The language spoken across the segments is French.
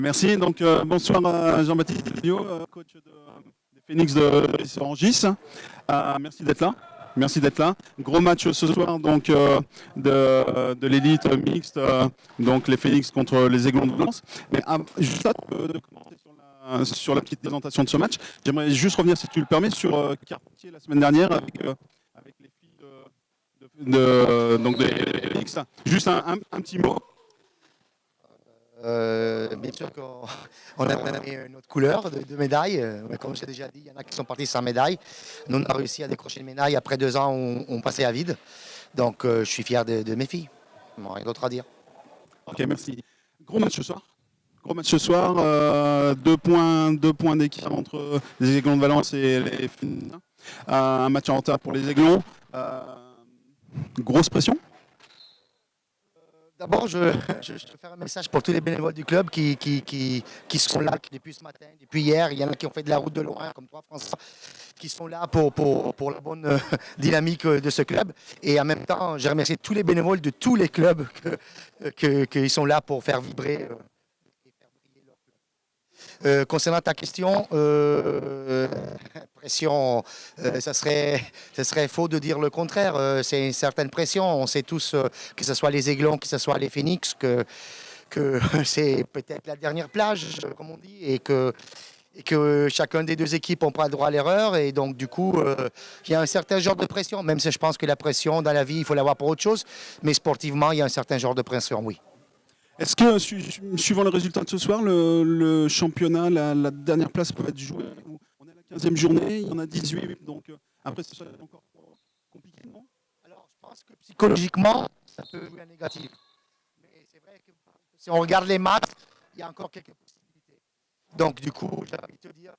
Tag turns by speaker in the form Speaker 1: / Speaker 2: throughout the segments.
Speaker 1: Merci. Donc, bonsoir Jean-Baptiste Lignot, coach des Phoenix de Rungis. Merci d'être là. Merci d'être là. Gros match ce soir donc de l'élite mixte, donc les Phoenix contre les Aiglons de Valence. Mais juste là, de commencer sur la petite présentation de ce match, j'aimerais juste revenir, si tu le permets, sur Carpentier la semaine dernière avec les filles donc des Phoenix. Juste un petit mot.
Speaker 2: Bien sûr qu'on a une autre couleur de médaille. Comme j'ai déjà dit, il y en a qui sont partis sans médaille. Nous, on a réussi à décrocher une médaille après 2 ans où on passait à vide. Donc, je suis fier de mes filles. Rien d'autre à dire.
Speaker 1: Ok, merci. Gros match ce soir. Gros match ce soir. 2 points d'écart entre les Aiglons de Valence et les Phoenix. Un match en retard pour les Aiglons. Grosse pression.
Speaker 2: D'abord, je veux faire un message pour tous les bénévoles du club qui sont là depuis ce matin, depuis hier. Il y en a qui ont fait de la route de loin, comme toi, François, qui sont là pour la bonne dynamique de ce club. Et en même temps, je remercie tous les bénévoles de tous les clubs qui sont là pour faire vibrer et faire briller leur club. Concernant ta question, pression, ça serait faux de dire le contraire. C'est une certaine pression. On sait tous, que ce soit les Aiglons, que ce soit les Phoenix, que c'est peut-être la dernière plage, comme on dit, et que chacun des 2 équipes n'a pas le droit à l'erreur. Et donc, du coup, il y a un certain genre de pression, même si je pense que la pression dans la vie, il faut l'avoir pour autre chose. Mais sportivement, il y a un certain genre de pression, oui.
Speaker 1: Est-ce que, suivant le résultat de ce soir, le championnat, la dernière place peut être jouée? On est à la 15e journée, il y en a 18, donc après, c'est encore compliqué, non?
Speaker 2: Alors, je pense que psychologiquement, ça peut jouer à négatif. Mais c'est vrai que si on regarde les matchs, il y a encore quelques possibilités. Donc, du coup, j'ai envie de te dire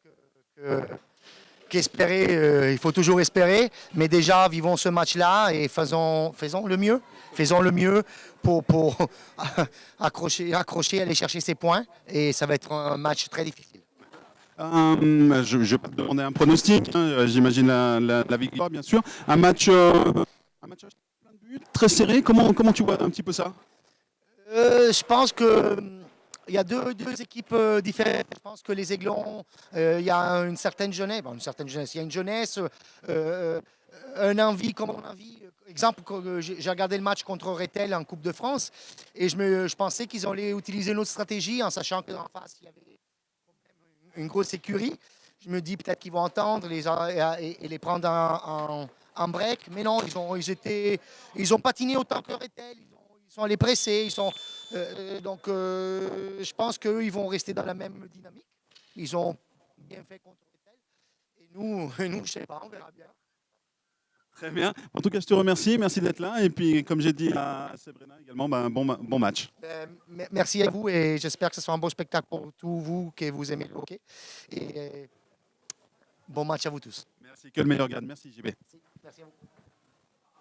Speaker 2: qu'espérer, il faut toujours espérer. Mais déjà, vivons ce match-là et faisons le mieux. Faisons le mieux pour accrocher, aller chercher ses points. Et ça va être un match très difficile.
Speaker 1: Je ne vais pas te demander un pronostic, hein, j'imagine la victoire, bien sûr. Un match à plein de buts, très serré. Comment tu vois un petit peu ça?
Speaker 2: Je pense que il y a deux équipes différentes. Je pense que les Aiglons, il y a une certaine jeunesse. Bon, il y a une jeunesse, un envie comme on a envie. Exemple, j'ai regardé le match contre Rethel en Coupe de France et je pensais qu'ils allaient utiliser une autre stratégie en sachant qu'en face, il y avait une grosse écurie. Je me dis peut-être qu'ils vont entendre et les prendre en break. Mais non, ils ont patiné autant que Rethel. Ils sont allés presser. Je pense qu'eux, ils vont rester dans la même dynamique. Ils ont bien fait contre Rethel. Et nous, je ne sais pas, on verra bien.
Speaker 1: Très bien. En tout cas, je te remercie. Merci d'être là. Et puis, comme j'ai dit à Sabrina également, bon match.
Speaker 2: Merci à vous et j'espère que ce sera un beau spectacle pour tous vous qui vous aimez le hockey. Et bon match à vous tous.
Speaker 1: Merci. Que le meilleur gagne. Merci, JB.
Speaker 2: Merci à vous.